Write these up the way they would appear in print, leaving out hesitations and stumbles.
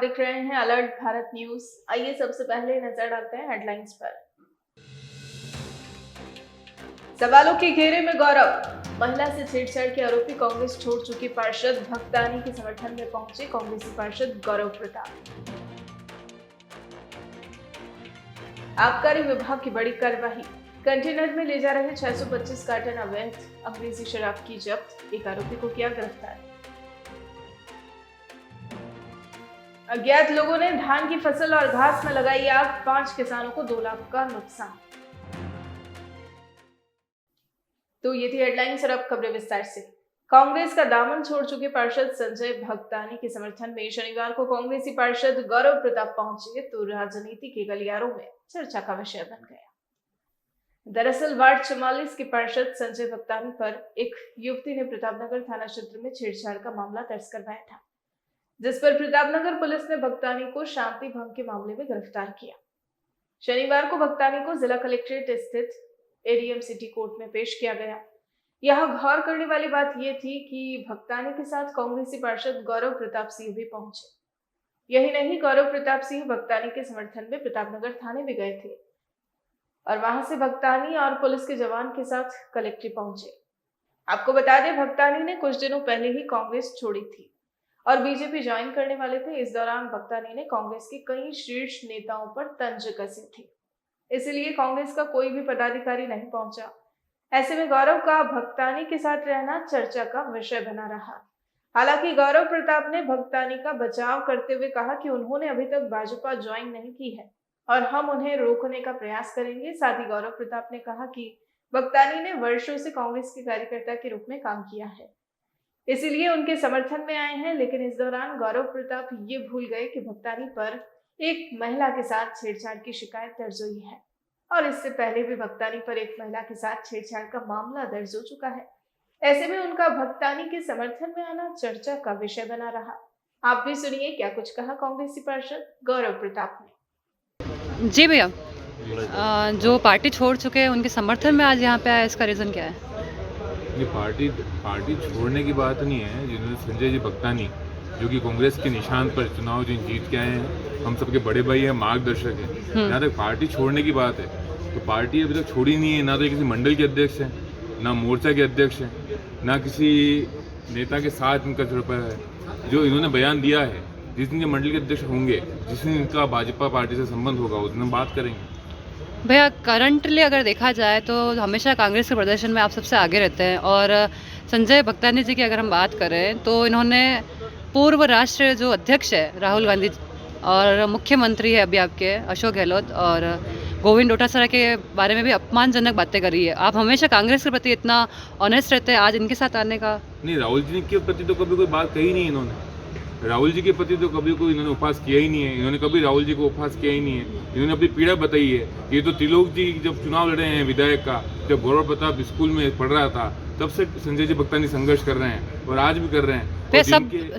देख रहे हैं अलर्ट भारत न्यूज। आइए सबसे पहले नजर डालते हैं हेडलाइंस पर। सवालों के घेरे में गौरव। महिला से छेड़छाड़ के आरोपी कांग्रेस छोड़ चुकी पार्षद भक्तानी के समर्थन में पहुंचे कांग्रेसी पार्षद गौरव प्रताप। आबकारी विभाग की बड़ी कार्रवाई। कंटेनर में ले जा रहे 625 कार्टन अवैध अंग्रेजी शराब की जब्त, एक आरोपी को किया गिरफ्तार। अज्ञात लोगों ने धान की फसल और घास में लगाई आग, 5 किसानों को 2 लाख का नुकसान। तो ये थी हेडलाइंस और अब खबरें विस्तार से। कांग्रेस का दामन छोड़ चुके पार्षद संजय भक्तानी के समर्थन में शनिवार को कांग्रेसी पार्षद गौरव प्रताप पहुंचे तो राजनीति के गलियारों में चर्चा का विषय बन गया। दरअसल वार्ड 44 के पार्षद संजय भक्तानी पर एक युवती ने प्रतापनगर थाना क्षेत्र में छेड़छाड़ का मामला दर्ज करवाया था, जिस पर प्रतापनगर पुलिस ने भक्तानी को शांति भंग के मामले में गिरफ्तार किया। शनिवार को भक्तानी को जिला कलेक्ट्रेट स्थित एडीएम सिटी कोर्ट में पेश किया गया। यहाँ गौर करने वाली बात यह थी कि भक्तानी के साथ कांग्रेसी पार्षद गौरव प्रताप सिंह भी पहुंचे। यही नहीं, गौरव प्रताप सिंह भक्तानी के समर्थन में प्रतापनगर थाने भी गए थे और वहां से भक्तानी और पुलिस के जवान के साथ कलेक्ट्रेट पहुंचे। आपको बता दें, भक्तानी ने कुछ दिनों पहले ही कांग्रेस छोड़ी थी और बीजेपी ज्वाइन करने वाले थे। इस दौरान भक्तानी ने कांग्रेस के कई शीर्ष नेताओं पर तंज कसे थे, इसलिए कांग्रेस का कोई भी पदाधिकारी नहीं पहुंचा। ऐसे में गौरव का भक्तानी के साथ रहना चर्चा का विषय बना रहा। हालांकि गौरव प्रताप ने भक्तानी का बचाव करते हुए कहा कि उन्होंने अभी तक भाजपा ज्वाइन नहीं की है और हम उन्हें रोकने का प्रयास करेंगे। साथ ही गौरव प्रताप ने कहा कि भक्तानी ने वर्षों से कांग्रेस के कार्यकर्ता के रूप में काम किया है, इसीलिए उनके समर्थन में आए हैं। लेकिन इस दौरान गौरव प्रताप ये भूल गए कि भक्तानी पर एक महिला के साथ छेड़छाड़ की शिकायत दर्ज हुई है और इससे पहले भी भक्तानी पर एक महिला के साथ छेड़छाड़ का मामला दर्ज हो चुका है। ऐसे में उनका भक्तानी के समर्थन में आना चर्चा का विषय बना रहा। आप भी सुनिए क्या कुछ कहा कांग्रेसी पार्षद गौरव प्रताप ने। जी भैया, जो पार्टी छोड़ चुके हैं उनके समर्थन में आज यहाँ पे आया, इसका रीज़न क्या है? ये पार्टी छोड़ने की बात नहीं है। जिन्होंने संजय जी भक्तानी, जो कि कांग्रेस के निशान पर चुनाव जीत के आए हैं, हम सबके बड़े भाई हैं, मार्गदर्शक हैं। जहाँ तक पार्टी छोड़ने की बात है तो पार्टी अभी तक छोड़ी नहीं है। ना तो किसी मंडल के अध्यक्ष हैं, ना मोर्चा के अध्यक्ष हैं, ना किसी नेता के साथ इनका जुड़ा है। जो इन्होंने बयान दिया है, जिस दिन के मंडल के अध्यक्ष होंगे, जिस दिन इनका भाजपा पार्टी से संबंध होगा, उस दिन हम बात करेंगे। भैया, करंटली अगर देखा जाए तो हमेशा कांग्रेस के प्रदर्शन में आप सबसे आगे रहते हैं और संजय भक्तानी जी की अगर हम बात करें तो इन्होंने पूर्व राष्ट्रीय जो अध्यक्ष है राहुल गांधी और मुख्यमंत्री है अभी आपके अशोक गहलोत और गोविंद डोटासरा के बारे में भी अपमानजनक बातें करी है। आप हमेशा कांग्रेस के प्रति इतना ऑनेस्ट रहते हैं, आज इनके साथ आने का? नहीं, राहुल जी के प्रति तो कभी कोई बात कही नहीं इन्होंने। राहुल जी के प्रति तो कभी कोई इन्होंने उपहास किया ही नहीं है। इन्होंने कभी राहुल जी को उपहास किया ही नहीं है। इन्होंने अपनी पीड़ा बताई है। ये तो त्रिलोक जी जब चुनाव लड़े हैं विधायक का, जब गौरव प्रताप स्कूल में पढ़ रहा था, तब से संजय जी भक्तानी संघर्ष कर रहे हैं और आज भी कर रहे हैं।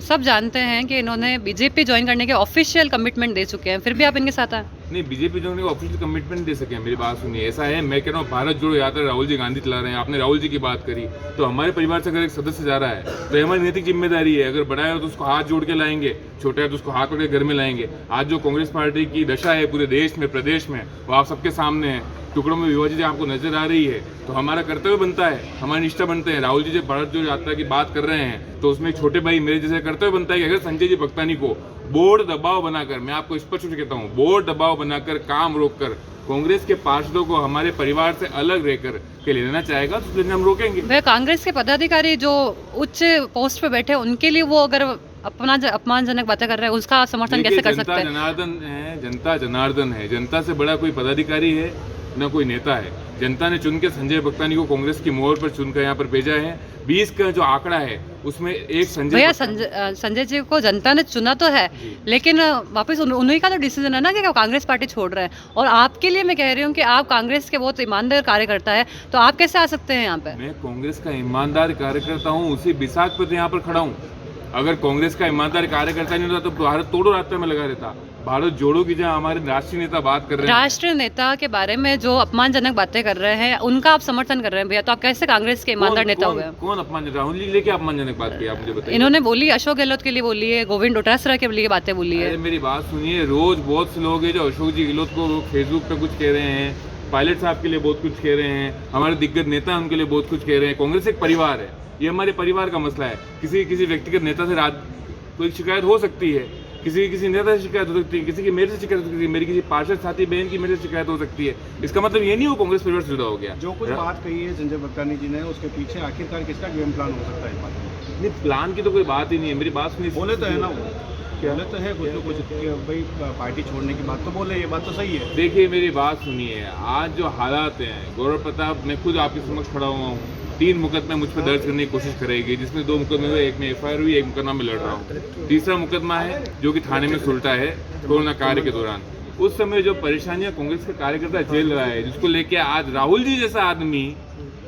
सब जानते हैं कि इन्होंने बीजेपी ज्वाइन करने के ऑफिशियल कमिटमेंट दे चुके हैं, फिर भी आप इनके साथ आए? नहीं, बीजेपी ज्वाइन करने का ऑफिशियल कमिटमेंट दे सके। मेरी बात सुनिए, ऐसा है, मैं कह रहा हूँ भारत जोड़ो यात्रा राहुल जी गांधी चला रहे हैं। आपने राहुल जी की बात करी, तो हमारे परिवार से अगर एक सदस्य जा रहा है तो ये हमारी नैतिक जिम्मेदारी है। अगर बड़ा है तो उसको हाथ जोड़ के लाएंगे, छोटा है तो उसको हाथ पकड़ के घर में लाएंगे। आज जो कांग्रेस पार्टी की दशा है पूरे देश में, प्रदेश में, वो आप सबके सामने है। टुकड़ों में विभाजित आपको नजर आ रही है, तो हमारा कर्तव्य बनता है, हमारी निष्ठा बनते हैं। राहुल जी जब भारत जो यात्रा की बात कर रहे हैं तो उसमें छोटे भाई मेरे जैसे कर्तव्य बनता है कि अगर संजय जी भक्तानी को बोर्ड दबाव बनाकर, मैं आपको स्पष्ट कहता हूँ, बोर्ड दबाव बनाकर, काम रोककर कांग्रेस के पार्षदों को हमारे परिवार से अलग रहकर के लेना चाहेगा तो हम रोकेंगे। वह कांग्रेस के पदाधिकारी जो उच्च पोस्ट पे बैठे उनके लिए वो अगर अपमानजनक बातें कर रहे हैं, उसका समर्थन कैसे कर सकते हैं? जनार्दन है, जनता जनार्दन है। जनता से बड़ा कोई पदाधिकारी है न कोई नेता है। जनता ने चुन के संजय भक्तानी को कांग्रेस की मोहर पर चुनकर यहाँ पर भेजा है। 20 का जो आंकड़ा है उसमें एक संजय जी को जनता ने चुना तो है, लेकिन वापस उन्हीं का तो डिसीजन है ना कि कांग्रेस पार्टी छोड़ रहे हैं। और आपके लिए मैं कह रही हूँ कि आप कांग्रेस के बहुत ईमानदार कार्यकर्ता है, तो आप कैसे आ सकते हैं यहाँ पे? मैं कांग्रेस का ईमानदार कार्यकर्ता हूँ, उसी बिसात पर यहाँ पर खड़ा हूँ। अगर कांग्रेस का ईमानदार कार्यकर्ता नहीं होता तो भारत तोड़ो रास्ते में लगा रहता। भारत जोड़ो की जहाँ हमारे राष्ट्रीय नेता बात कर रहे हैं, राष्ट्रीय नेता के बारे में जो अपमानजनक बातें कर रहे हैं उनका आप समर्थन कर रहे हैं भैया, तो आप कैसे कांग्रेस के ईमानदार नेता हुए? कौन अपमान? राहुल जी लेके अपमानजनक बात की आप मुझे बताइए। इन्होंने बोली, अशोक गहलोत के लिए बोली है, गोविंद डोटासरा के लिए बातें बोली है। अरे मेरी बात सुनिए, रोज बहुत से लोग हैं जो अशोक जी गहलोत को फेसबुक पे कुछ कह रहे हैं, पायलट साहब के लिए बहुत कुछ कह रहे हैं, हमारे दिग्गज नेता उनके लिए बहुत कुछ कह रहे हैं। कांग्रेस एक परिवार है, ये हमारे परिवार का मसला है। किसी व्यक्तिगत नेता से कोई शिकायत हो सकती है, किसी नेता से शिकायत हो सकती है, किसी की मेरे से शिकायत हो सकती है, मेरी किसी पार्षद साथी बहन की मेरे से शिकायत हो सकती है। इसका मतलब ये नहीं हो कांग्रेस परिवार से जुड़ा हो गया। जो कुछ बात कही है संजय भगतानी जी ने, उसके पीछे आखिरकार किसका गेम प्लान हो सकता है इस बात में? नहीं, प्लान की तो कोई बात ही नहीं है। मेरी बात सुनिए, बोले तो है ना वो, बोले तो है कुछ न कुछ कि भाई पार्टी छोड़ने की बात तो बोले, ये बात तो सही है। देखिए मेरी बात सुनिए, आज जो हालात हैं, गौरव प्रताप, मैं खुद आपके समक्ष खड़ा हुआ हूँ, 3 मुकदमे मुझ पर दर्ज करने की कोशिश करेगी, जिसमें 2 मुकदमे हुए, एक में FIR हुई, एक मुकदमा में लड़ रहा हूँ। तीसरा मुकदमा है जो कि थाने में सुलटा है कोरोना कार्य के दौरान। उस समय जो परेशानियां कांग्रेस के कार्यकर्ता झेल रहा है, जिसको लेके आज राहुल जी जैसा आदमी,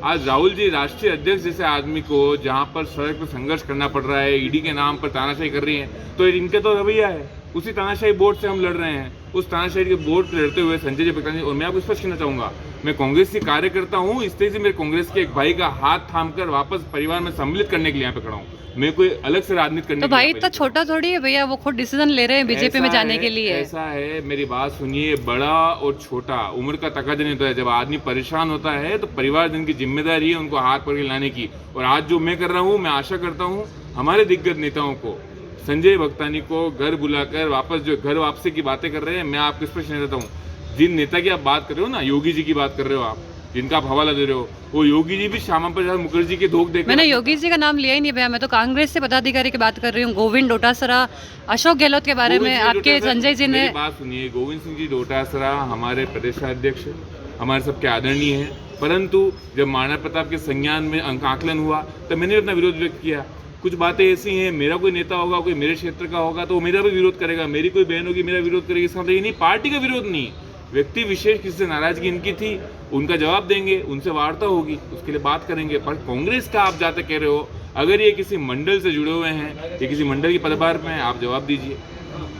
आज राहुल जी राष्ट्रीय अध्यक्ष जैसे आदमी को जहां पर सड़क पर संघर्ष करना पड़ रहा है, ईडी के नाम पर तानाशाही कर रही है, तो इनके तो रवैया है। उसी तानाशाही बोर्ड से हम लड़ रहे हैं, उस तानाशाही के बोर्ड पर लड़ते हुए संजय जी भगतानी। और मैं आपको स्पष्ट कहना चाहूंगा, मैं कांग्रेस की कार्यकर्ता हूं, इस तरह से मेरे कांग्रेस के एक भाई का हाथ थामकर वापस परिवार में सम्मिलित करने के लिए यहाँ पे खड़ा हूँ। मैं कोई अलग से राजनीति करने तो भाई इतना छोटा थोड़ी है भैया, वो खुद डिसीजन ले रहे हैं बीजेपी में जाने के लिए। ऐसा है, मेरी बात सुनिए, बड़ा और छोटा उम्र का तकाजा नहीं होता है। जब आदमी परेशान होता है तो परिवार जिनकी जिम्मेदारी है उनको हाथ पकड़ के लाने की। और आज जो मैं कर रहा हूँ, मैं आशा करता हूँ हमारे दिग्गज नेताओं को, संजय भगतानी को घर बुलाकर वापस जो घर वापसी की बातें कर रहे हैं, मैं आपको स्पष्ट नहीं देता हूँ। जिन नेता की आप बात कर रहे हो ना, योगी जी की बात कर रहे हो आप, जिनका आप हवाला दे रहे हो, वो योगी जी भी श्यामा प्रसाद मुखर्जी के धोख देकर। मैंने योगी जी का नाम लिया ही नहीं भैया, मैं तो कांग्रेस से पदाधिकारी की बात कर रही हूँ। गोविंद डोटासरा, अशोक गहलोत के बारे में आपके संजय जी ने बात सुनिए। गोविंद सिंह जी डोटासरा हमारे प्रदेशाध्यक्ष, हमारे सबके आदरणीय हैं, परंतु जब महाराणा प्रताप के संज्ञान में आकलन हुआ तो मैंने अपना विरोध व्यक्त किया। कुछ बातें ऐसी हैं, मेरा कोई नेता होगा, कोई मेरे क्षेत्र का होगा तो मेरा भी विरोध करेगा, मेरी कोई बहन होगी मेरा विरोध करेगी। इसका मतलब ये नहीं, पार्टी का विरोध नहीं, व्यक्ति विशेष किसी से नाराजगी इनकी थी, उनका जवाब देंगे, उनसे वार्ता होगी, उसके लिए बात करेंगे। पर कांग्रेस का आप जाते कह रहे हो, अगर ये किसी मंडल से जुड़े हुए हैं, ये किसी मंडल की पदभार में हैं, आप जवाब दीजिए।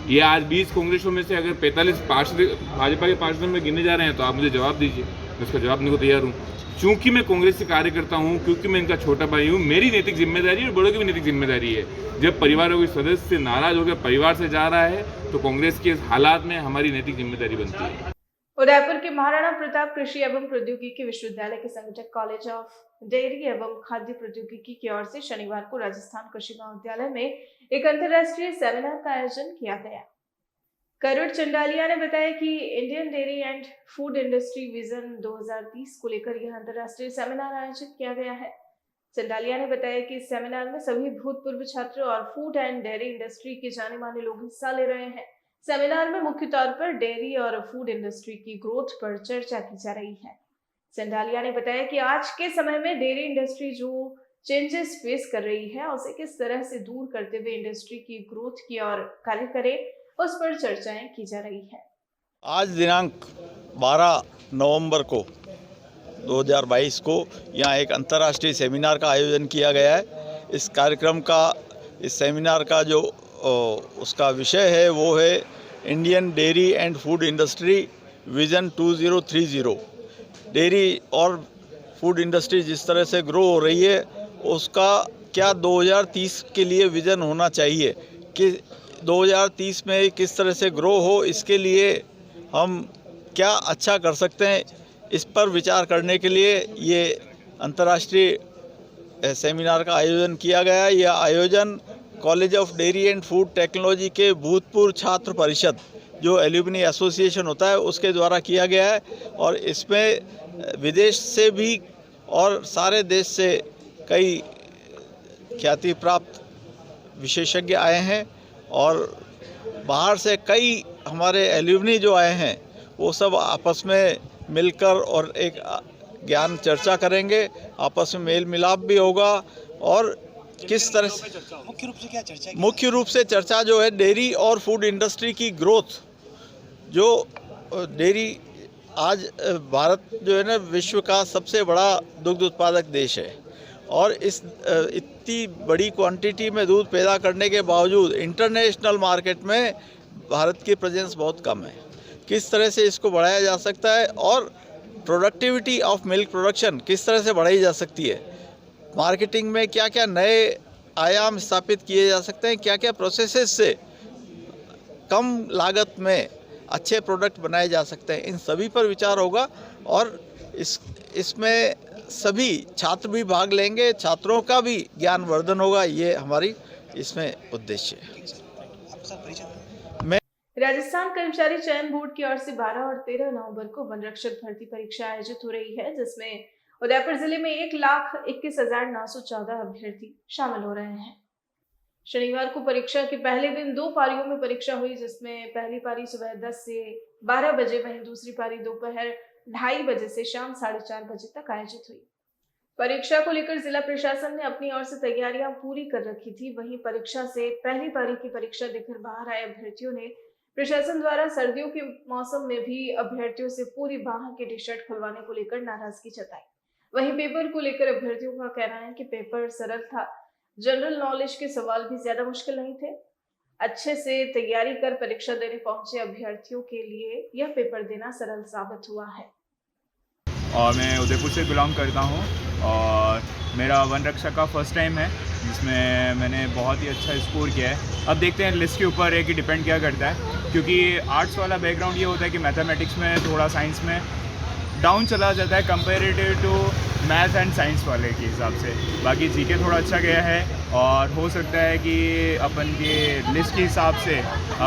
ये आज 20 कांग्रेसों में से अगर 45 पार्षद भाजपा के पार्षदों में गिने जा रहे हैं तो आप मुझे जवाब दीजिए, मैं उसका जवाब देने को तैयार हूँ। चूंकि मैं कांग्रेस से कार्यकर्ता हूँ, क्योंकि मैं इनका छोटा भाई हूँ, मेरी नैतिक जिम्मेदारी और बड़ों की भी नैतिक जिम्मेदारी है। जब परिवार कोई सदस्य नाराज होकर परिवार से जा रहा है तो कांग्रेस के इस हालात में हमारी नैतिक जिम्मेदारी बनती है। उदयपुर के महाराणा प्रताप कृषि एवं प्रौद्योगिकी विश्वविद्यालय के संगठक कॉलेज ऑफ डेयरी एवं खाद्य प्रौद्योगिकी की ओर से शनिवार को राजस्थान कृषि महाविद्यालय में एक अंतर्राष्ट्रीय सेमिनार का आयोजन किया गया। करुण चंडालिया ने बताया कि Indian dairy and food industry vision 2030 को लेकर यह अंतर्राष्ट्रीय सेमिनार आयोजित किया गया है। चंडालिया ने बताया कि इस सेमिनार में सभी भूतपूर्व छात्र और फूड एंड डेयरी इंडस्ट्री के जाने माने लोग हिस्सा ले रहे हैं। सेमिनार में मुख्य तौर पर डेयरी और फूड इंडस्ट्री की ग्रोथ पर चर्चा की जा रही है। चंडालिया ने बताया कि आज के समय में डेयरी इंडस्ट्री जो चेंजेस फेस कर रही है, उसे किस तरह से दूर करते हुए इंडस्ट्री की ग्रोथ की ओर कार्य करे, उस पर चर्चाएं की जा रही है। आज दिनांक 12 नवंबर को 2022 को यहाँ एक अंतर्राष्ट्रीय सेमिनार का आयोजन किया गया है। इस कार्यक्रम का, इस सेमिनार का जो उसका विषय है वो है Indian dairy and food industry vision 2030। Dairy और फूड इंडस्ट्री जिस तरह से ग्रो हो रही है, उसका क्या 2030 के लिए विज़न होना चाहिए कि 2030 में किस तरह से ग्रो हो, इसके लिए हम क्या अच्छा कर सकते हैं, इस पर विचार करने के लिए ये अंतर्राष्ट्रीय सेमिनार का आयोजन किया गया। यह आयोजन college of dairy and food technology के भूतपूर्व छात्र परिषद, जो एल्यूमिनी एसोसिएशन होता है, उसके द्वारा किया गया है। और इसमें विदेश से भी और सारे देश से कई ख्याति प्राप्त विशेषज्ञ आए हैं और बाहर से कई हमारे एल्यूमिनी जो आए हैं वो सब आपस में मिलकर और एक ज्ञान चर्चा करेंगे, आपस में मेल मिलाप भी होगा। और किस तरह से मुख्य रूप से चर्चा जो है डेयरी और फूड इंडस्ट्री की ग्रोथ, जो डेयरी आज भारत जो है ना विश्व का सबसे बड़ा दुग्ध उत्पादक देश है और इस इतनी बड़ी क्वांटिटी में दूध पैदा करने के बावजूद इंटरनेशनल मार्केट में भारत की प्रेजेंस बहुत कम है, किस तरह से इसको बढ़ाया जा सकता है और प्रोडक्टिविटी ऑफ मिल्क प्रोडक्शन किस तरह से बढ़ाई जा सकती है, मार्केटिंग में क्या क्या नए आयाम स्थापित किए जा सकते हैं, क्या क्या प्रोसेसेस से कम लागत में अच्छे प्रोडक्ट बनाए जा सकते हैं, इन सभी पर विचार होगा और इसमें सभी छात्र भी भाग लेंगे, छात्रों का भी ज्ञान वर्धन होगा, ये हमारी इसमें उद्देश्य है। राजस्थान कर्मचारी चयन बोर्ड की ओर से 12 और 13 नवंबर को वन रक्षक भर्ती परीक्षा आयोजित हो रही है, जिसमें उदयपुर जिले में 1,21,914 अभ्यर्थी शामिल हो रहे हैं। शनिवार को परीक्षा के पहले दिन 2 पारियों में परीक्षा हुई, जिसमें पहली पारी सुबह 10 से 12 बजे, वहीं दूसरी पारी दोपहर 2:30 बजे से शाम 4:30 बजे तक आयोजित हुई। परीक्षा को लेकर जिला प्रशासन ने अपनी ओर से तैयारियां पूरी कर रखी थी। वहीं परीक्षा से पहली पारी की परीक्षा देकर बाहर आए अभ्यर्थियों ने प्रशासन द्वारा सर्दियों के मौसम में भी अभ्यर्थियों से पूरी बाह की टी शर्ट खुलवाने को लेकर नाराजगी जताई। वहीं पेपर को लेकर अभ्यर्थियों का कहना है कि पेपर सरल था, जनरल नॉलेज के सवाल भी ज्यादा मुश्किल नहीं थे। अच्छे से तैयारी कर परीक्षा देने पहुंचे अभ्यर्थियों के लिए यह पेपर देना सरल साबित हुआ है। और मैं उदयपुर से बिलोंग करता हूँ और मेरा वन रक्षा का फर्स्ट टाइम है, जिसमें मैंने बहुत ही अच्छा स्कोर किया है। अब देखते हैं लिस्ट के ऊपर है कि डिपेंड क्या करता है, क्योंकि आर्ट्स वाला बैकग्राउंड ये होता है कि मैथमेटिक्स में थोड़ा साइंस में डाउन चला जाता है comparative to math and science वाले के हिसाब से। बाकी जीके थोड़ा अच्छा गया है और हो सकता है कि अपन के लिस्ट के हिसाब से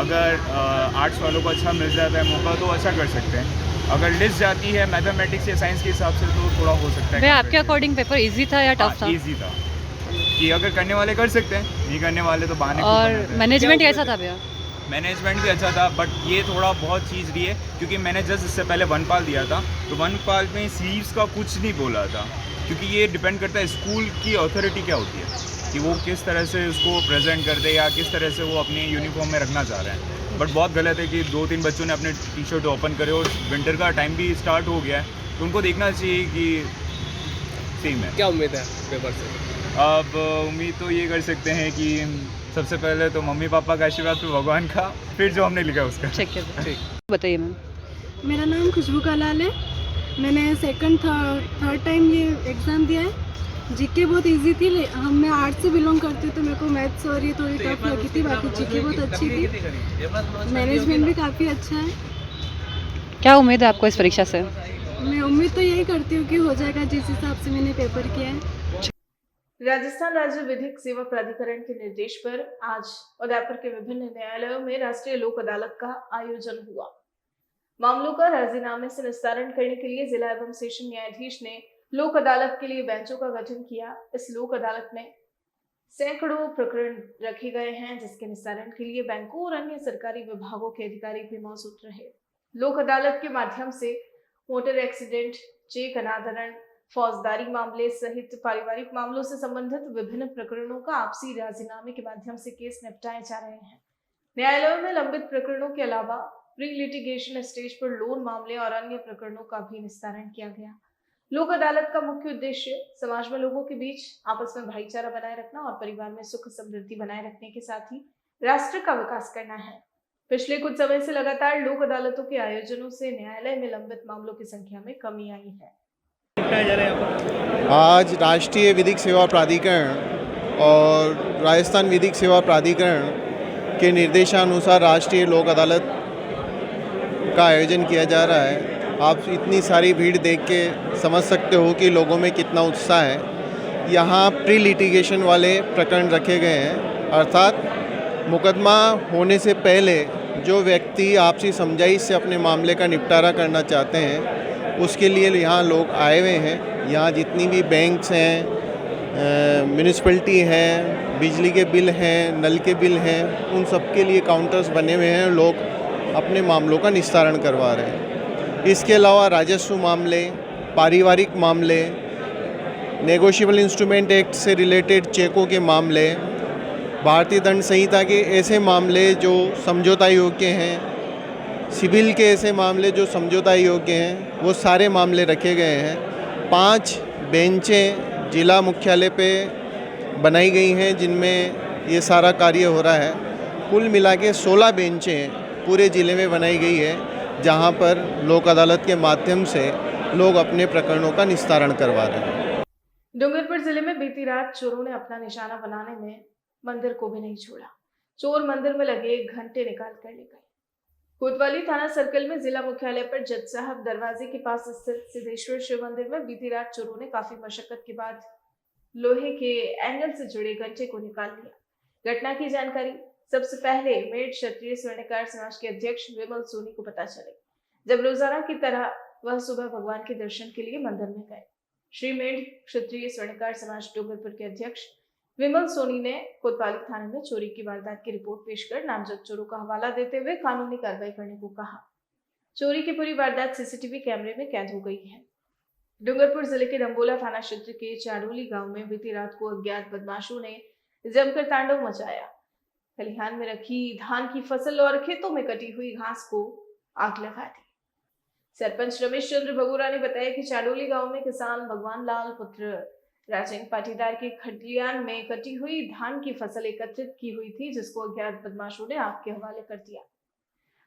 अगर आर्ट्स वालों को अच्छा मिल जाता है मौका तो अच्छा कर सकते हैं। अगर लिस्ट जाती है मैथमेटिक्स या साइंस के हिसाब से तो थोड़ा हो सकता है। आपके अकॉर्डिंग पेपर इजी था या टफ था? इजी था कि अगर करने वाले कर सकते हैं, नहीं करने वाले तो बहाने। और मैनेजमेंट कैसा था भैया? मैनेजमेंट भी अच्छा था, बट ये थोड़ा बहुत चीज़ रही है क्योंकि मैंने जस्ट इससे पहले वनपाल दिया था, तो वनपाल में स्लीव्स का कुछ नहीं बोला था, क्योंकि ये डिपेंड करता है स्कूल की अथॉरिटी क्या होती है कि वो किस तरह से उसको प्रेजेंट कर दे या किस तरह से वो अपनी यूनिफॉर्म में रखना चाह रहे हैं। बट बहुत गलत है कि 2-3 बच्चों ने अपने टी शर्ट ओपन करे और विंटर का टाइम भी स्टार्ट हो गया है, तो उनको देखना चाहिए कि सेम है। क्या उम्मीद है पेपर से? अब उम्मीद तो ये कर सकते हैं कि सबसे पहले तो मम्मी पापा का आशीर्वाद, फिर भगवान का, फिर जो हमने लिखा उसका। ठीक है, बताइए मैम। मेरा नाम खुशबू कलाल है। मैंने सेकंड थर्ड टाइम ये एग्ज़ाम दिया है। जीके बहुत इजी थी, मैं आर्ट्स से बिलोंग करती हूँ तो मेरे को मैथ्स और ये थोड़ी टफ लगी थी, बाकी जीके बहुत अच्छी थी। मैनेजमेंट भी काफ़ी अच्छा है। क्या उम्मीद है आपको इस परीक्षा से? मैं उम्मीद तो यही करती हूँ कि हो जाएगा जिस हिसाब से मैंने पेपर किया है। राजस्थान राज्य विधिक सेवा प्राधिकरण के निर्देश पर आज उदयपुर के विभिन्न न्यायालयों में राष्ट्रीय लोक अदालत का आयोजन हुआ। मामलों का राजीनामे से निस्तारण करने के लिए जिला एवं सेशन न्यायाधीश ने लोक अदालत के लिए बेंचों का गठन किया। इस लोक अदालत में सैकड़ों प्रकरण रखे गए हैं, जिसके निस्तारण के लिए बैंकों और अन्य सरकारी विभागों के अधिकारी भी मौजूद रहे। लोक अदालत के माध्यम से मोटर एक्सीडेंट, चेक अनादरण, फौजदारी मामले सहित पारिवारिक मामलों से संबंधित विभिन्न प्रकरणों का आपसी राजीनामे के माध्यम से केस निपटाए जा रहे हैं। न्यायालयों में लंबित प्रकरणों के अलावा प्री लिटिगेशन स्टेज पर लोन मामले और अन्य प्रकरणों का भी निस्तारण किया गया। लोक अदालत का मुख्य उद्देश्य समाज में लोगों के बीच आपस में भाईचारा बनाए रखना और परिवार में सुख समृद्धि बनाए रखने के साथ ही राष्ट्र का विकास करना है। पिछले कुछ समय से लगातार लोक अदालतों के आयोजनों से न्यायालय में लंबित मामलों की संख्या में कमी आई है। आज राष्ट्रीय विधिक सेवा प्राधिकरण और राजस्थान विधिक सेवा प्राधिकरण के निर्देशानुसार राष्ट्रीय लोक अदालत का आयोजन किया जा रहा है। आप इतनी सारी भीड़ देख के समझ सकते हो कि लोगों में कितना उत्साह है। यहाँ प्री लिटिगेशन वाले प्रकरण रखे गए हैं, अर्थात मुकदमा होने से पहले जो व्यक्ति आपसी समझाइश से अपने मामले का निपटारा करना चाहते हैं उसके लिए यहाँ लोग आए हुए हैं। यहाँ जितनी भी बैंक्स हैं, म्यूनिसिपैलिटी हैं, बिजली के बिल हैं, नल के बिल हैं, उन सब के लिए काउंटर्स बने हुए हैं। लोग अपने मामलों का निस्तारण करवा रहे हैं। इसके अलावा राजस्व मामले, पारिवारिक मामले, नेगोशिएबल इंस्ट्रूमेंट एक्ट से रिलेटेड चेकों के मामले, भारतीय दंड संहिता के ऐसे मामले जो समझौता योग्य हैं, सिविल के ऐसे मामले जो समझौता योग्य हैं, वो सारे मामले रखे गए हैं। 5 बेंचें जिला मुख्यालय पे बनाई गई हैं जिनमें ये सारा कार्य हो रहा है। कुल मिला के 16 बेंचें पूरे ज़िले में बनाई गई है, जहां पर लोक अदालत के माध्यम से लोग अपने प्रकरणों का निस्तारण करवा रहे हैं। डूंगरपुर जिले में बीती रात चोरों ने अपना निशाना बनाने में मंदिर को भी नहीं छोड़ा। चोर मंदिर में लगे घंटे निकाल कर ले गए। कोतवाली थाना सर्कल में जिला मुख्यालय पर जज साहब दरवाजे के पास स्थित सिद्धेश्वर शिव मंदिर में बीती रात चोरों ने काफी मशक्कत के बाद लोहे के एंगल से जुड़े घंटे को निकाल लिया। घटना की जानकारी सबसे पहले मेड़ क्षत्रिय स्वर्णकार समाज के अध्यक्ष विमल सोनी को पता चले, जब रोजाना की तरह वह सुबह भगवान के दर्शन के लिए मंदिर में गए। श्री मेड़ क्षत्रिय स्वर्णकार समाज डूंगरपुर के अध्यक्ष विमल सोनी ने कोतवाली थाने में चोरी की वारदात की रिपोर्ट पेश कर नामजद चोरों का हवाला देते हुए कानूनी कार्रवाई करने को कहा। चोरी की पूरी वारदात सीसीटीवी कैमरे में कैद हो गई है। डूंगरपुर जिले के रंबोला थाना क्षेत्र के चाडोली गांव में बीती रात को अज्ञात बदमाशों ने जमकर तांडव मचाया। खलिहान में रखी धान की फसल और खेतों में कटी हुई घास को आग लगा दी। सरपंच रमेश चंद्र भगोरा ने बताया कि चाडोली गांव में किसान भगवान लाल पुत्र राजेंद्र पाटीदार के खलिहान में कटी हुई धान की फसल एकत्रित की हुई थी, जिसको अज्ञात बदमाशों ने आग के हवाले कर दिया।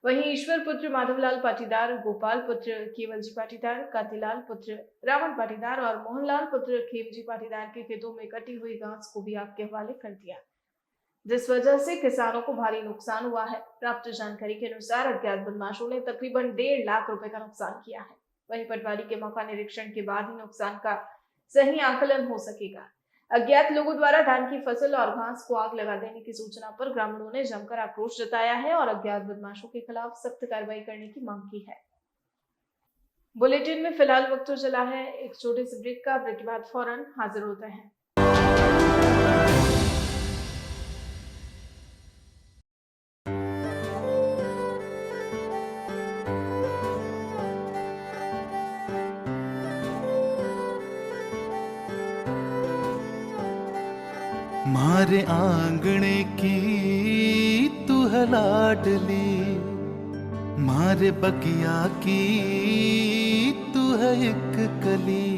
वहीं ईश्वर पुत्र माधवलाल पाटीदार, गोपाल पुत्र केवलजी पाटीदार, कांतिलाल पुत्र रावण पाटीदार और मोहनलाल पुत्र खेमजी पाटीदार के खेतों में कटी हुई घास को भी आग के हवाले कर दिया, जिस वजह से किसानों को भारी नुकसान हुआ है। प्राप्त जानकारी के अनुसार अज्ञात बदमाशों ने तकरीबन 1.5 लाख रुपए का नुकसान किया है। वहीं पटवारी के मौका निरीक्षण के बाद ही नुकसान का सही आकलन हो सकेगा। अज्ञात लोगों द्वारा धान की फसल और घास को आग लगा देने की सूचना पर ग्रामीणों ने जमकर आक्रोश जताया है और अज्ञात बदमाशों के खिलाफ सख्त कार्रवाई करने की मांग की है। बुलेटिन में फिलहाल वक्त तो चला है एक छोटे से ब्रेक का। ब्रेक के बाद फौरन हाजिर होते हैं। मारे आंगणे की तू है लाडली, मारे बगिया की तू है एक कली।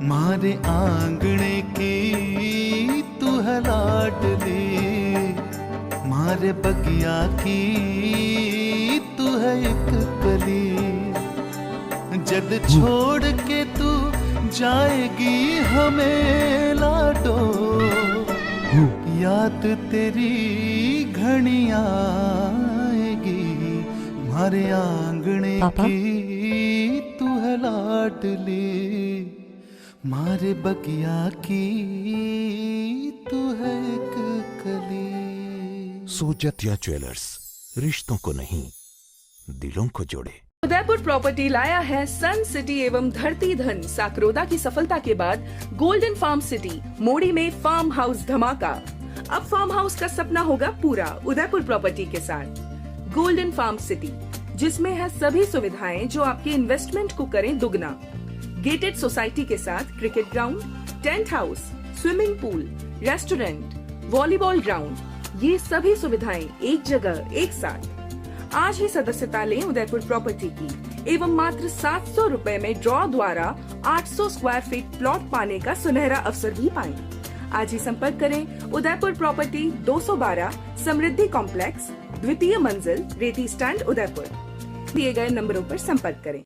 मारे आंगणे की तू है लाडली, मारे बगिया की तू है एक कली। जद छोड़ के तू जाएगी हमें लाडो, याद तेरी घनी आएगी। मारे आंगणे की तू है लाडली, मारे बगिया की तू है एक कली। सोजतिया ज्वेलर्स, रिश्तों को नहीं दिलों को जोड़े। उदयपुर प्रॉपर्टी लाया है सन सिटी एवं धरती धन। साकरोदा की सफलता के बाद गोल्डन फार्म सिटी मोड़ी में फार्म हाउस धमाका। अब फार्म हाउस का सपना होगा पूरा उदयपुर प्रॉपर्टी के साथ। गोल्डन फार्म सिटी, जिसमें है सभी सुविधाएं जो आपके इन्वेस्टमेंट को करें दुगना। गेटेड सोसाइटी के साथ cricket ground, tent house, swimming pool, restaurant, volleyball ground, ये सभी सुविधाएं एक जगह एक साथ। आज ही सदस्यता लें उदयपुर प्रॉपर्टी की एवं मात्र 700 रुपए में ड्रॉ द्वारा 800 स्क्वायर फीट प्लॉट पाने का सुनहरा अवसर भी पाएं। आज ही संपर्क करें उदयपुर प्रॉपर्टी 212 समृद्धि कॉम्प्लेक्स, द्वितीय मंजिल, रेती स्टैंड, उदयपुर। दिए गए नंबरों पर संपर्क करें।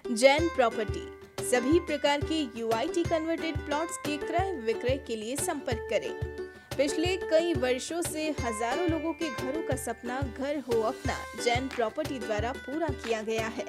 जैन प्रॉपर्टी, सभी प्रकार के UIT कन्वर्टेड प्लॉट्स के क्रय विक्रय के लिए संपर्क करें। पिछले कई वर्षों से हजारों लोगों के घरों का सपना घर हो अपना जैन प्रॉपर्टी द्वारा पूरा किया गया है।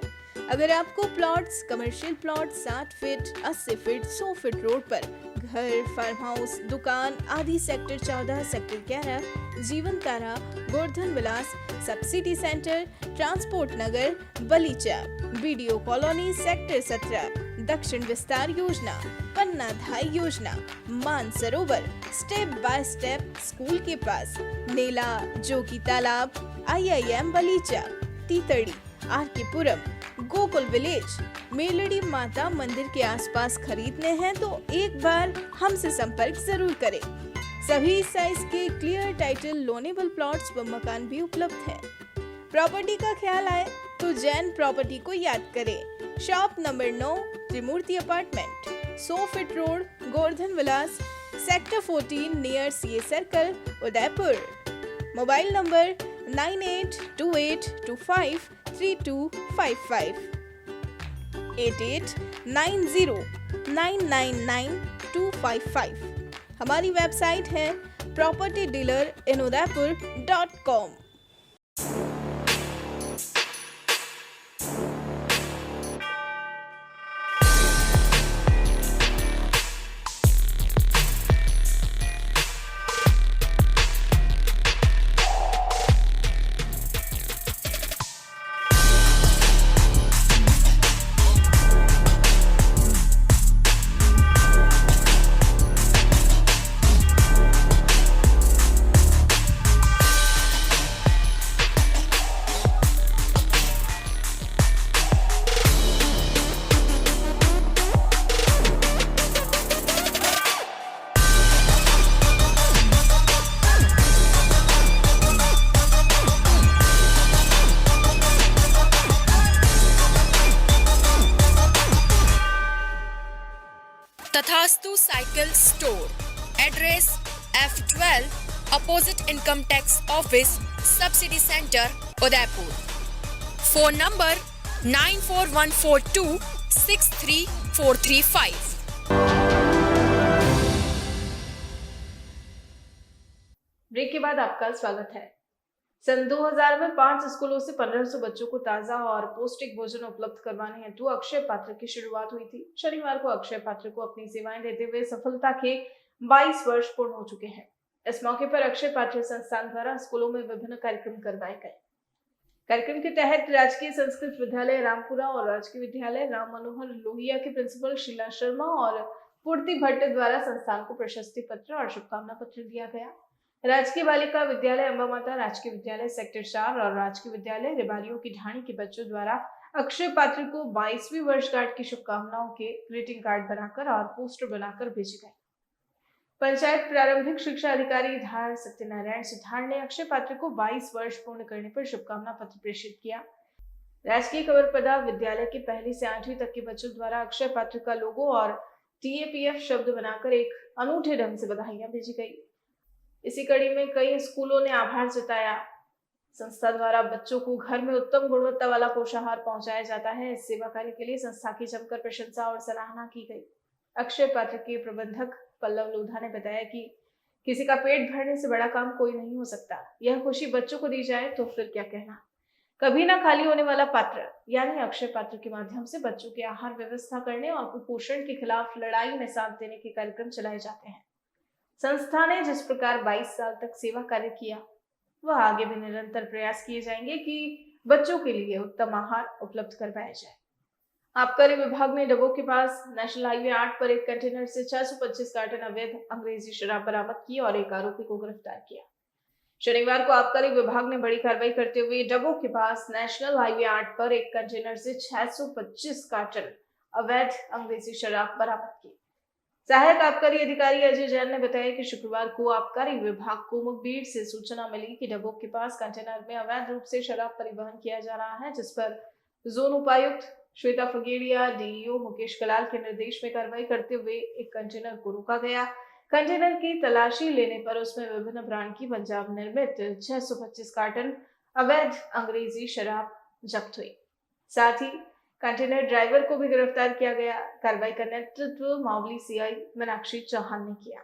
अगर आपको plots, commercial plot 60 feet, 80 feet, 100 feet road पर घर, फार्म हाउस, दुकान आदि सेक्टर 14, सेक्टर 11, जीवन तारा, गोवर्धन विलास, सब्सिडी सेंटर, ट्रांसपोर्ट नगर, बलीचा, बीडीओ कॉलोनी, सेक्टर 17, दक्षिण विस्तार योजना, पन्ना धाई योजना, Mansarovar, step by step school के पास, नेला, जोगी तालाब, IIM बलीचा, तीतड़ी, आरकेपुरम, गोकुल विलेज, मेलड़ी माता मंदिर के आसपास खरीदने हैं तो एक बार हमसे संपर्क जरूर करें। सभी साइज के क्लियर टाइटल लोनेबल प्लॉट्स व मकान भी उपलब्ध हैं। प्रॉपर्टी का ख्याल आए तो जैन प्रॉपर्टी को याद करें। Shop number 9, Trimurti apartment, 100 feet road, Govardhan Vilas, sector 14 near CA circle, Udaipur. Mobile number 9828253255, 8890999255। हमारी वेबसाइट है propertydealerinudaypur.com। Tathastu cycle store, address F12 opposite income tax office, subsidy centre, Udaipur. Phone number 9414263435। Break के बाद आपका स्वागत है। सन 2000 में 5 स्कूलों से 1500 बच्चों को ताजा और पौष्टिक भोजन उपलब्ध करवाने हेतु अक्षय पात्र की शुरुआत हुई थी। शनिवार को अक्षय पात्र को अपनी सेवाएं देते हुए सफलता के 22 वर्ष पूर्ण हो चुके हैं। इस मौके पर अक्षय पात्र संस्थान द्वारा स्कूलों में विभिन्न कार्यक्रम करवाए गए। कार्यक्रम के तहत राजकीय संस्कृत विद्यालय रामपुरा और राजकीय विद्यालय राम मनोहर लोहिया के प्रिंसिपल शीला शर्मा और पूर्ति भट्ट द्वारा संस्थान को प्रशस्ति पत्र और शुभकामना पत्र दिया गया। राजकीय बालिका विद्यालय अंबा माता, राजकीय विद्यालय सेक्टर 4 और राजकीय विद्यालय रिबारियों की ढाणी के बच्चों द्वारा अक्षय पात्र को 22वीं वर्षगांठ की शुभकामनाओं के ग्रीटिंग कार्ड बनाकर और पोस्टर बनाकर भेजे गए। पंचायत प्रारंभिक शिक्षा अधिकारी धार सत्यनारायण सुधार ने अक्षय पात्र को 22 वर्ष पूर्ण करने पर शुभकामना पत्र प्रेषित किया। राजकीय कंवरपदा विद्यालय के 1ली से 8वीं तक के बच्चों द्वारा अक्षय पात्र का लोगो और TAPF शब्द बनाकर एक अनूठे ढंग से बधाइयां भेजी गई। इसी कड़ी में कई स्कूलों ने आभार जताया। संस्था द्वारा बच्चों को घर में उत्तम गुणवत्ता वाला पोषाहार पहुंचाया जाता है। इस सेवा कार्य के लिए संस्था की जमकर प्रशंसा और सराहना की गई। अक्षय पात्र के प्रबंधक पल्लव लोधा ने बताया कि किसी का पेट भरने से बड़ा काम कोई नहीं हो सकता। यह खुशी बच्चों को दी जाए तो फिर क्या कहना। कभी ना खाली होने वाला पात्र यानी अक्षय पात्र के माध्यम से बच्चों के आहार व्यवस्था करने और कुपोषण के खिलाफ लड़ाई में साथ देने के कार्यक्रम चलाए जाते हैं। संस्था ने जिस प्रकार 22 साल तक सेवा कार्य किया, वह आगे भी निरंतर प्रयास किए जाएंगे कि बच्चों के लिए उत्तम आहार उपलब्ध करवाया जाए। आबकारी विभाग ने डबो के पास नेशनल हाईवे 8 पर एक कंटेनर से 625 कार्टन अवैध अंग्रेजी शराब बरामद की और एक आरोपी को गिरफ्तार किया। शनिवार को आबकारी विभाग ने बड़ी कार्रवाई करते हुए डबो के पास नेशनल हाईवे 8 पर एक कंटेनर से 625 कार्टन अवैध अंग्रेजी शराब बरामद की। सहायक आबकारी अधिकारी अजय जैन ने बताया कि शुक्रवार को आबकारी विभाग को मुखबिर से सूचना मिली कि डबो के पास कंटेनर में अवैध रूप से शराब परिवहन किया जा रहा है, जिस पर जोन उपायुक्त श्वेता फगेड़िया, DEO मुकेश कलाल के निर्देश में कार्रवाई करते हुए एक कंटेनर को रोका गया। कंटेनर की तलाशी लेने पर उसमें विभिन्न ब्रांड की पंजाब निर्मित 625 कार्टन अवैध अंग्रेजी शराब जब्त हुई। साथ ही कंटेनर ड्राइवर को भी गिरफ्तार किया गया। कार्रवाई का नेतृत्व मावली CI मीनाक्षी चौहान ने किया।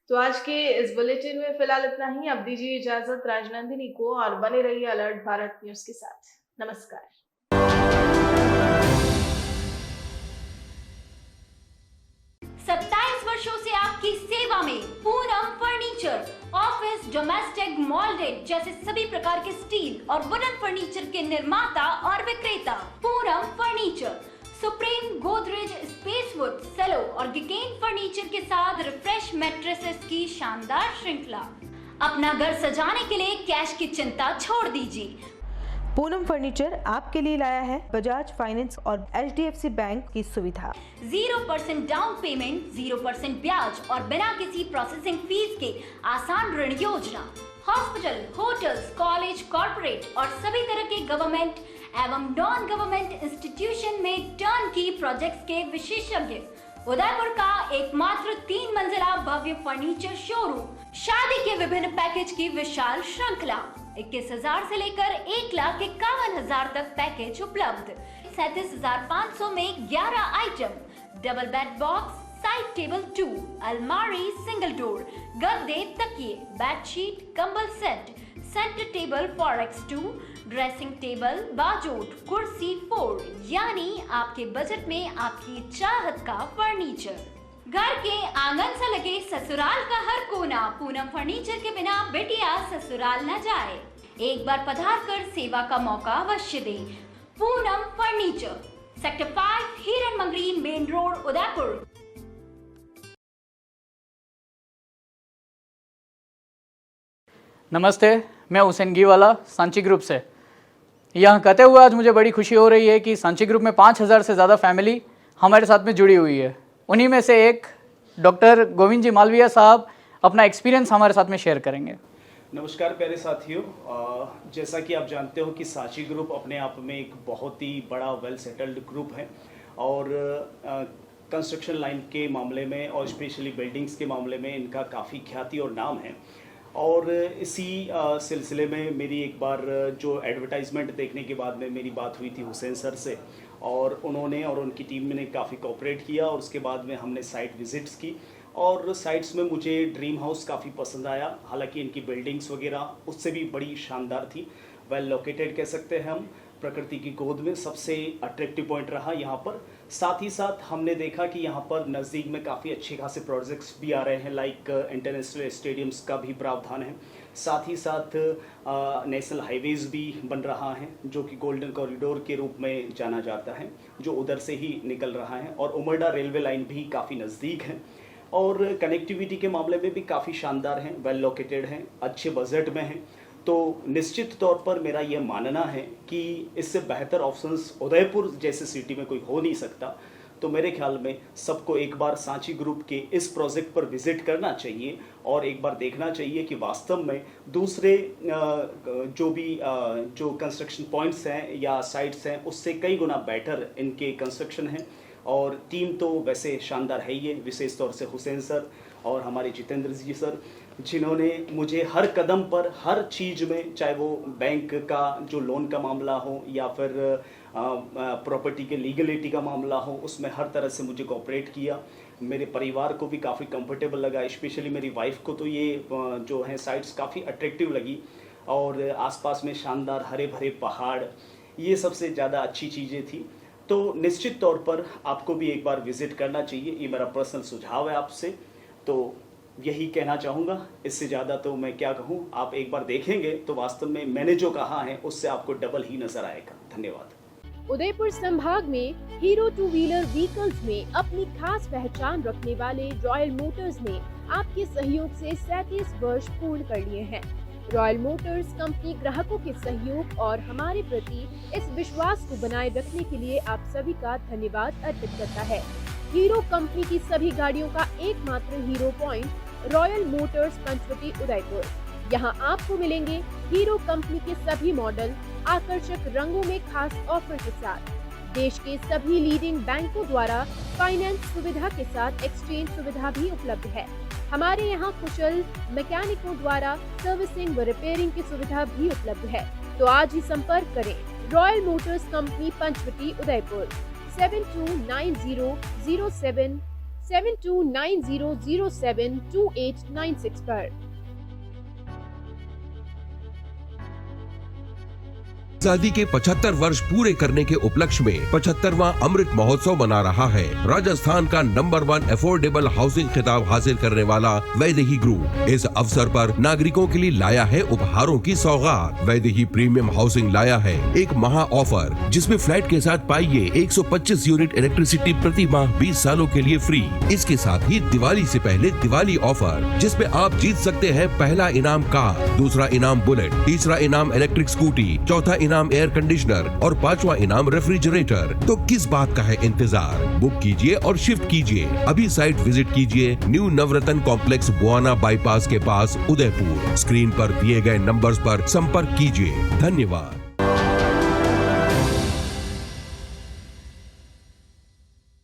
तो आज के इस बुलेटिन में फिलहाल इतना ही। अब दीजिए इजाजत राजनंदिनी को और बने रहिए अलर्ट भारत न्यूज के साथ। नमस्कार। 27 वर्षों से आपकी सेवा में पूनम फर्नीचर, ऑफिस, डोमेस्टिक, मॉल्डेड जैसे सभी प्रकार के स्टील और वुडन फर्नीचर के निर्माता और विक्रेता। Poonam furniture Supreme, Godrej, Spacewood, Cello और गिगेन फर्नीचर के साथ रिफ्रेश मैट्रेसेस की शानदार श्रृंखला। अपना घर सजाने के लिए कैश की चिंता छोड़ दीजिए। पूनम फर्नीचर आपके लिए लाया है बजाज फाइनेंस और HDFC बैंक की सुविधा। 0% डाउन पेमेंट, 0% ब्याज और बिना किसी प्रोसेसिंग फीस के आसान ऋण योजना। हॉस्पिटल, होटल्स, कॉलेज, कॉर्पोरेट और सभी तरह के गवर्नमेंट एवं नॉन गवर्नमेंट इंस्टीट्यूशन में टर्न की प्रोजेक्ट्स के विशेषज्ञ। उदयपुर का एकमात्र 3 मंजिला भव्य फर्नीचर शोरूम। शादी के विभिन्न पैकेज की विशाल श्रृंखला। 21,000 से लेकर 1,51,000 तक पैकेज उपलब्ध। 37,500 में 11 item, double bed box, side table 2, अलमारी सिंगल डोर, गद्दे, तकिए, बेडशीट, कंबल set, centre table 4x2, dressing table, बाजोट, कुर्सी 4, यानी आपके बजट में आपकी चाहत का फर्नीचर। घर के आंगन से लगे ससुराल का हर कोना, पूनम फर्नीचर के बिना बेटिया ससुराल न जाए। एक बार पधार कर सेवा का मौका अवश्य दे। पूनम फर्नीचर, सेक्टर 5, हिरन मंगरी, मेन रोड, उदयपुर। नमस्ते, मैं हुसैन गीवाला सांची ग्रुप से। यहाँ कहते हुए आज मुझे बड़ी खुशी हो रही है कि सांची ग्रुप में 5,000 से ज़्यादा फैमिली हमारे साथ में जुड़ी हुई है। उन्हीं में से एक डॉक्टर गोविंद जी मालविया साहब अपना एक्सपीरियंस हमारे साथ में शेयर करेंगे। नमस्कार प्यारे साथियों, जैसा कि आप जानते हो कि सांची ग्रुप अपने आप में एक बहुत ही बड़ा वेल सेटल्ड ग्रुप है और कंस्ट्रक्शन लाइन के मामले में और स्पेशली बिल्डिंग्स के मामले में इनका काफ़ी ख्याति और नाम है। और इसी सिलसिले में मेरी एक बार जो एडवर्टाइजमेंट देखने के बाद में मेरी बात हुई थी हुसैन सर से और उन्होंने और उनकी टीम ने काफ़ी कोऑपरेट किया और उसके बाद में हमने साइट विजिट्स की और साइट्स में मुझे ड्रीम हाउस काफ़ी पसंद आया। हालांकि इनकी बिल्डिंग्स वगैरह उससे भी बड़ी शानदार थी, वेल लोकेटेड कह सकते हैं हम, प्रकृति की गोद में सबसे अट्रैक्टिव पॉइंट रहा यहाँ पर। साथ ही साथ हमने देखा कि यहाँ पर नज़दीक में काफ़ी अच्छे खासे प्रोजेक्ट्स भी आ रहे हैं, लाइक इंटरनेशनल स्टेडियम्स का भी प्रावधान है। साथ ही साथ नेशनल हाईवेज़ भी बन रहा है जो कि गोल्डन कॉरिडोर के रूप में जाना जाता है, जो उधर से ही निकल रहा है। और उमरडा रेलवे लाइन भी काफ़ी नज़दीक है और कनेक्टिविटी के मामले में भी काफ़ी शानदार हैं, वेल लोकेटेड हैं, अच्छे बजट में हैं। तो निश्चित तौर पर मेरा यह मानना है कि इससे बेहतर ऑप्शंस उदयपुर जैसे सिटी में कोई हो नहीं सकता। तो मेरे ख्याल में सबको एक बार सांची ग्रुप के इस प्रोजेक्ट पर विजिट करना चाहिए और एक बार देखना चाहिए कि वास्तव में दूसरे जो कंस्ट्रक्शन पॉइंट्स हैं या साइट्स हैं उससे कई गुना बेटर इनके कंस्ट्रक्शन हैं। और टीम तो वैसे शानदार है ही है, विशेष तौर से हुसैन सर और हमारे जितेंद्र जी सर, जिन्होंने मुझे हर कदम पर हर चीज़ में, चाहे वो बैंक का जो लोन का मामला हो या फिर प्रॉपर्टी के लीगलिटी का मामला हो, उसमें हर तरह से मुझे कोऑपरेट किया। मेरे परिवार को भी काफ़ी कंफर्टेबल लगा, स्पेशली मेरी वाइफ को तो ये जो है साइट्स काफ़ी अट्रैक्टिव लगी और आसपास में शानदार हरे भरे पहाड़, ये सबसे ज़्यादा अच्छी चीज़ें थी। तो निश्चित तौर पर आपको भी एक बार विज़िट करना चाहिए, ये मेरा पर्सनल सुझाव है आपसे। तो यही कहना चाहूँगा, इससे ज़्यादा तो मैं क्या कहूँ। आप एक बार देखेंगे तो वास्तव में मैंने जो कहा है उससे आपको डबल ही नजर आएगा। धन्यवाद। उदयपुर संभाग में हीरो टू व्हीलर व्हीकल्स में अपनी खास पहचान रखने वाले रॉयल मोटर्स ने आपके सहयोग से 37 वर्ष पूर्ण कर लिए हैं। रॉयल मोटर्स कंपनी ग्राहकों के सहयोग और हमारे प्रति इस विश्वास को बनाए रखने के लिए आप सभी का धन्यवाद अर्पित करता है। हीरो कंपनी की सभी गाड़ियों का एकमात्र Hero point Royal Motors Panchvati Udaipur. यहाँ आपको मिलेंगे हीरो कंपनी के सभी मॉडल आकर्षक रंगों में खास ऑफर के साथ। देश के सभी लीडिंग बैंकों द्वारा फाइनेंस सुविधा के साथ एक्सचेंज सुविधा भी उपलब्ध है। हमारे यहाँ कुशल मैकेनिकों द्वारा सर्विसिंग व रिपेयरिंग की सुविधा भी उपलब्ध है। तो आज ही संपर्क करें Royal Motors company Panchvati Udaipur 7290072896 पर। आजादी के 75 वर्ष पूरे करने के उपलक्ष्य में 75वां अमृत महोत्सव मना रहा है। राजस्थान का नंबर 1 अफोर्डेबल हाउसिंग खिताब हासिल करने वाला वैदेही ग्रुप इस अवसर पर नागरिकों के लिए लाया है उपहारों की सौगात। वैदेही प्रीमियम हाउसिंग लाया है एक महा ऑफर, जिसमें फ्लैट के साथ पाइए 125 यूनिट इलेक्ट्रिसिटी प्रति माह 20 सालों के लिए फ्री। इसके साथ ही दिवाली से पहले दिवाली ऑफर, जिसमें आप जीत सकते हैं पहला इनाम कार, दूसरा इनाम बुलेट, तीसरा इनाम इलेक्ट्रिक स्कूटी, चौथा इनाम एयर कंडीशनर और 5वां इनाम रेफ्रिजरेटर। तो किस बात का है इंतजार? बुक कीजिए और शिफ्ट कीजिए। अभी साइट विजिट कीजिए न्यू नवरत्न कॉम्प्लेक्स बुआना बाईपास के पास उदयपुर। स्क्रीन पर दिए गए नंबर्स पर संपर्क कीजिए। धन्यवाद।